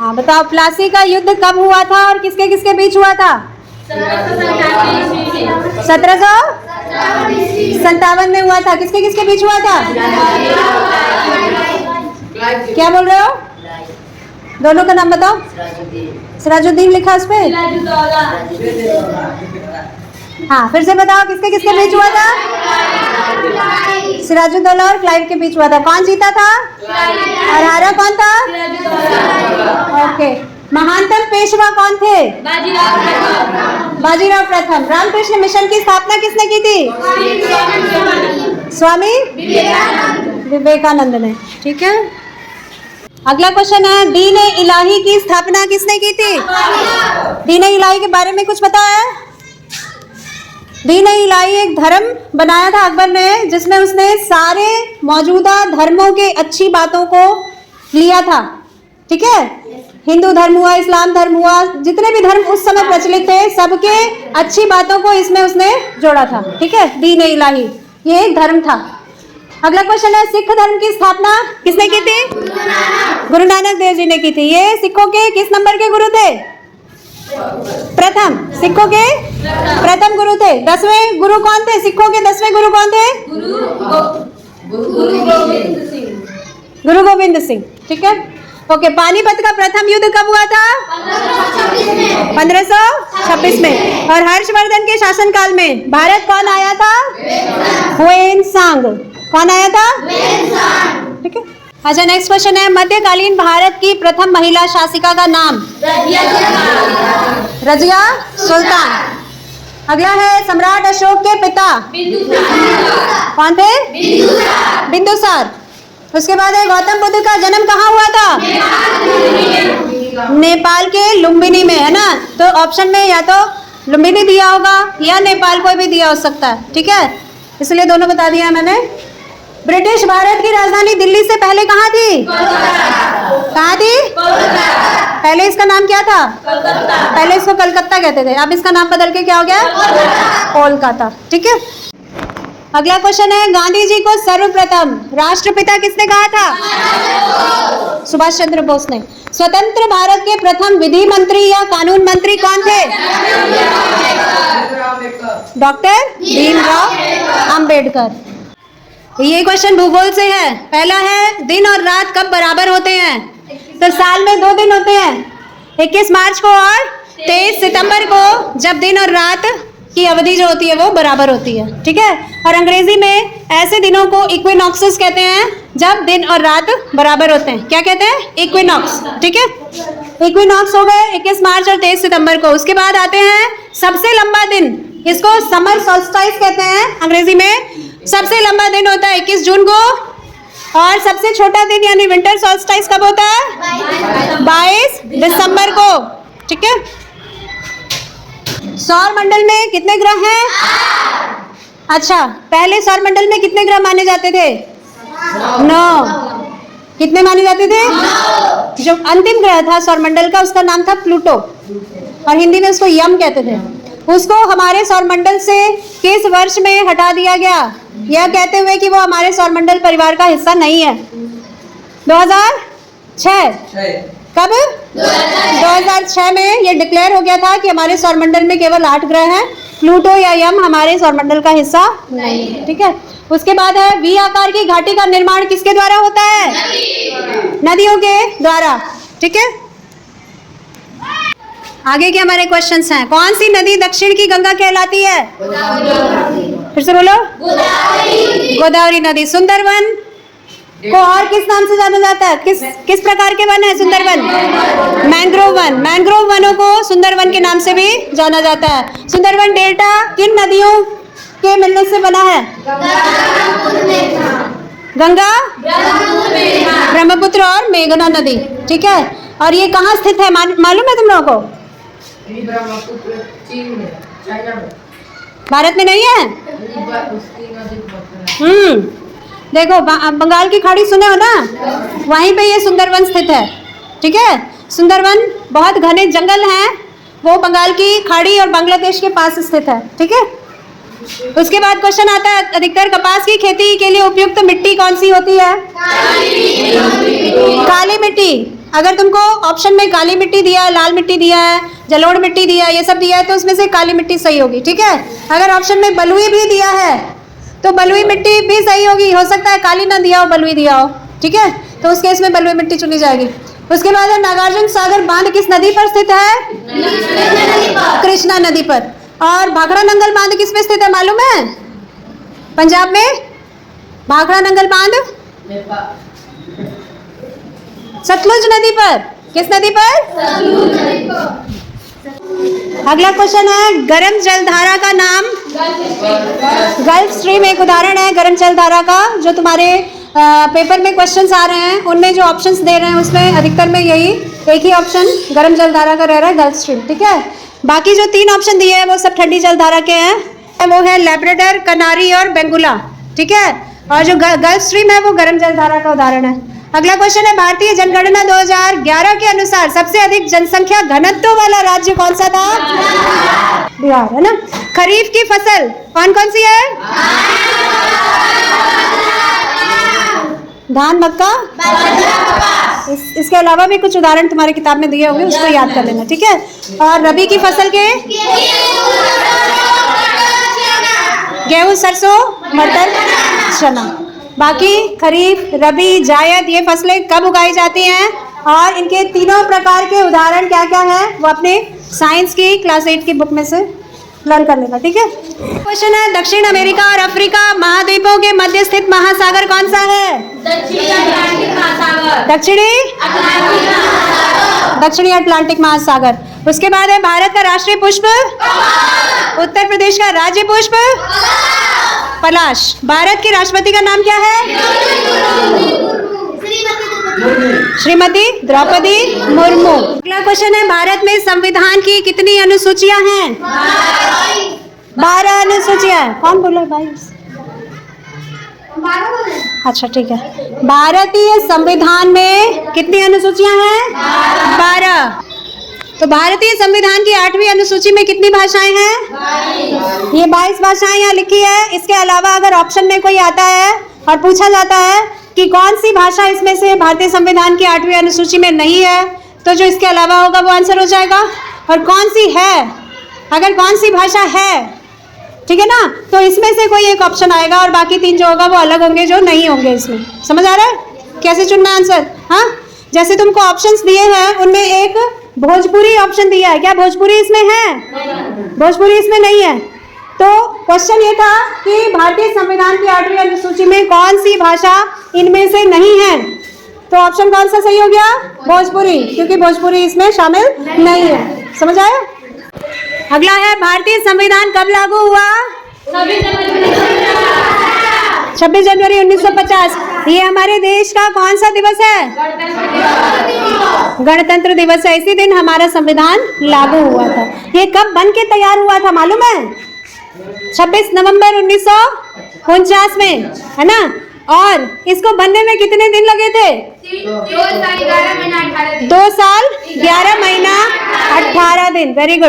हाँ बताओ, प्लासी का युद्ध कब हुआ था और किसके किसके बीच हुआ था? 1757 में हुआ था। किसके किसके बीच हुआ था? क्या बोल रहे हो? दोनों का नाम बताओ। सिराजुद्दीन लिखा उस पे? हाँ फिर से बताओ, किसके किसके बीच हुआ था? सिराजुद्दौला और क्लाइव के बीच हुआ था। कौन जीता था और हारा कौन था? ओके। महानतम पेशवा कौन थे? बाजीराव प्रथम। रामकृष्ण मिशन की स्थापना किसने की थी? स्वामी विवेकानंद ने। ठीक है, अगला क्वेश्चन है, दीन ए इलाही की स्थापना किसने की थी? दीन ए इलाही के बारे में कुछ पता है? दीन ए इलाही एक धर्म बनाया था अकबर ने, जिसमें उसने सारे मौजूदा धर्मों के अच्छी बातों को लिया था। ठीक है, हिंदू धर्म हुआ, इस्लाम धर्म हुआ, जितने भी धर्म उस समय प्रचलित थे, सबके अच्छी बातों को इसमें उसने जोड़ा था। ठीक है, दीन ए इलाही ये एक धर्म था। अगला क्वेश्चन है, सिख धर्म की स्थापना किसने की थी? गुरु नानक देव जी ने की थी। ये सिखों के किस नंबर के गुरु थे? प्रथम। सिखों के प्रथम गुरु थे। 10वें गुरु कौन थे? सिखों के 10वें गुरु कौन थे? गुरु गोविंद सिंह। ठीक है, ओके। पानीपत का प्रथम युद्ध कब हुआ था? 1526 में। और हर्षवर्धन के शासनकाल में भारत कौन आया था? हुएनसांग। कौन आया था? ठीक है, अच्छा नेक्स्ट क्वेश्चन है, मध्यकालीन भारत की प्रथम महिला शासिका का नाम? रजिया सुल्तान। अगला है, सम्राट अशोक के पिता कौन थे? बिंदुसार। उसके बाद है, गौतम बुद्ध का जन्म कहाँ हुआ था? नेपाल के लुम्बिनी में, है ना? तो ऑप्शन में या तो लुम्बिनी दिया होगा या नेपाल कोई भी दिया हो सकता है। ठीक है, इसलिए दोनों बता दिया मैंने। ब्रिटिश भारत की राजधानी दिल्ली से पहले कहाँ थी? कहाँ थी? पहले इसका नाम क्या था? पहले इसको कलकत्ता कहते थे, अब इसका नाम बदल के क्या हो गया? कोलकाता। ठीक है, अगला क्वेश्चन है, गांधी जी को सर्वप्रथम राष्ट्रपिता किसने कहा था? सुभाष चंद्र बोस ने। स्वतंत्र भारत के प्रथम विधि मंत्री या कानून मंत्री कौन थे? डॉक्टर भीमराव अंबेडकर। ये क्वेश्चन भूगोल से है। पहला है, दिन और रात कब बराबर होते हैं? तो साल में 2 दिन होते हैं, 21 मार्च को और 23 सितंबर को, जब दिन और रात की अवधि जो होती है वो बराबर होती है। ठीक है, और अंग्रेजी में ऐसे दिनों को इक्विनॉक्सेस कहते हैं, जब दिन और रात बराबर होते हैं। क्या कहते हैं? इक्विनॉक्स। ठीक है, इक्विनॉक्स हो गए 21 मार्च और 23 सितंबर को। उसके बाद आते हैं सबसे लंबा दिन, इसको समर सॉल्स्टाइस कहते हैं अंग्रेजी में। सबसे लंबा दिन होता है 21 जून को, और सबसे छोटा दिन यानी विंटर सॉल्स्टाइस कब होता है? 22 दिसंबर को। ठीक है, सौर मंडल में कितने ग्रह हैं? अच्छा, पहले सौर मंडल में कितने ग्रह माने जाते थे? 9। कितने माने जाते थे? जो अंतिम ग्रह था सौर मंडल का, उसका नाम था प्लूटो, और हिंदी में उसको यम कहते थे। उसको हमारे सौरमंडल से किस वर्ष में हटा दिया गया, यह कहते हुए कि वो हमारे सौरमंडल परिवार का हिस्सा नहीं है? 2006। कब? 2006 में ये डिक्लेयर हो गया था कि हमारे सौरमंडल में केवल 8 ग्रह हैं, प्लूटो या यम हमारे सौरमंडल का हिस्सा नहीं है। ठीक है, उसके बाद है, वी आकार की घाटी का निर्माण किसके द्वारा होता है? नदियों के द्वारा। ठीक है, आगे के हमारे क्वेश्चंस हैं, कौन सी नदी दक्षिण की गंगा कहलाती है? फिर से बोलो। गोदावरी नदी। सुंदरवन को और किस नाम से जाना जाता है? किस प्रकार के वन है सुंदरवन? Mangrove one. मैंग्रोव वनों को सुंदरवन के नाम से भी जाना जाता है। सुंदरवन डेल्टा किन नदियों के मिलने से बना है? गंगा, ब्रह्मपुत्र और मेघना नदी। ठीक है, और ये कहाँ स्थित है मालूम है तुम लोगों को? भारत में नहीं है? देखो, बंगाल की खाड़ी सुने हो ना, वहीं पे ये सुंदरवन स्थित है। ठीक है, सुंदरवन बहुत घने जंगल हैं, वो बंगाल की खाड़ी और बांग्लादेश के पास स्थित है। ठीक है, उसके बाद क्वेश्चन आता है, अधिकतर कपास की खेती के लिए उपयुक्त मिट्टी कौन सी होती है? काली मिट्टी। अगर तुमको ऑप्शन में काली मिट्टी दिया है, लाल मिट्टी दिया है, जलोढ़ मिट्टी दिया है, ये सब दिया है, तो उसमें से काली मिट्टी सही होगी, ठीक है। अगर ऑप्शन में बलुई भी दिया है तो बलुई मिट्टी भी सही होगी, हो सकता है काली ना दिया हो, बलुई दिया हो, ठीक है, तो उस केस में बलुई मिट्टी चुनी जाएगी। उसके बाद है नागार्जुन सागर बांध किस नदी पर स्थित है? कृष्णा नदी पर। और भाखड़ा नंगल बांध किस पे स्थित है मालूम है? पंजाब में भाखड़ा नंगल बांध सतलुज नदी पर। किस नदी पर? सतलुज नदी पर। अगला क्वेश्चन है, गर्म जलधारा का नाम? गल्फ स्ट्रीम एक उदाहरण है गर्म जलधारा का, जो तुम्हारे पेपर में क्वेश्चंस आ रहे हैं उनमें जो ऑप्शंस दे रहे हैं उसमें अधिकतर में यही एक ही ऑप्शन गर्म जलधारा का रह रहा है, गल्फ स्ट्रीम, ठीक है। बाकी जो 3 ऑप्शन दिए हैं वो सब ठंडी जलधारा के हैं, वो है लैब्राडोर, कनारी और बेंगुला, ठीक है। और जो गल्फ स्ट्रीम है वो गर्म जलधारा का उदाहरण है। अगला क्वेश्चन है, भारतीय जनगणना 2011 के अनुसार सबसे अधिक जनसंख्या घनत्व वाला राज्य कौन सा था? बिहार, है ना। खरीफ की फसल कौन कौन सी है? धान, मक्का, इसके अलावा भी कुछ उदाहरण तुम्हारी किताब में दिए होंगे, उसको याद कर लेना, ठीक है। और रबी की फसल के गेहूं, सरसों, मटर, चना। बाकी खरीफ, रबी, जायद ये फसलें कब उगाई जाती हैं और इनके तीनों प्रकार के उदाहरण क्या क्या है वो अपने साइंस की क्लास 8 की बुक में से लर्न कर लेना, ठीक है। क्वेश्चन है, दक्षिण अमेरिका और अफ्रीका महाद्वीपों के मध्य स्थित महासागर कौन सा है? दक्षिणी अटलांटिक महासागर। उसके बाद है, भारत का राष्ट्रीय पुष्प? उत्तर प्रदेश का राज्य पुष्प? पलाश। भारत के राष्ट्रपति का नाम क्या है? श्रीमती द्रौपदी मुर्मू। अगला क्वेश्चन है, भारत में संविधान की कितनी अनुसूचियां हैं? 12 अनुसूचियां। कौन बोला भाई? अच्छा ठीक है। भारतीय संविधान में कितनी अनुसूचियां हैं? 12। तो भारतीय संविधान की 8वीं अनुसूची में कितनी भाषाएं हैं? ये 22 भाषाएं यहाँ लिखी है। इसके अलावा अगर ऑप्शन में कोई आता है और पूछा जाता है कि कौन सी भाषा इसमें से भारतीय संविधान की 8वीं अनुसूची में नहीं है, तो जो इसके अलावा होगा वो आंसर हो जाएगा। और कौन सी है, अगर कौन सी भाषा है, ठीक है ना, तो इसमें से कोई एक ऑप्शन आएगा और बाकी 3 जो होगा वो अलग होंगे, जो नहीं होंगे इसमें। समझ आ रहा है कैसे चुनना आंसर? हाँ, जैसे तुमको ऑप्शंस दिए हैं उनमें एक भोजपुरी ऑप्शन दिया है, क्या भोजपुरी इसमें है? भोजपुरी इसमें नहीं है। तो क्वेश्चन ये था कि भारतीय संविधान की 8वीं अनुसूची में कौन सी भाषा इनमें से नहीं है, तो ऑप्शन कौन सा सही हो गया? भोजपुरी, क्योंकि भोजपुरी इसमें शामिल नहीं है। समझ आया? अगला है, भारतीय संविधान कब लागू हुआ? 26 जनवरी 1950। ये हमारे देश का कौन सा दिवस है? गणतंत्र दिवस है। इसी दिन हमारा संविधान लागू हुआ था। ये कब बन के तैयार हुआ था मालूम है? 26 नवंबर 1949 में, है ना। और इसको बनने में कितने दिन लगे थे? 2 साल 11 महीना 18 दिन। Very good.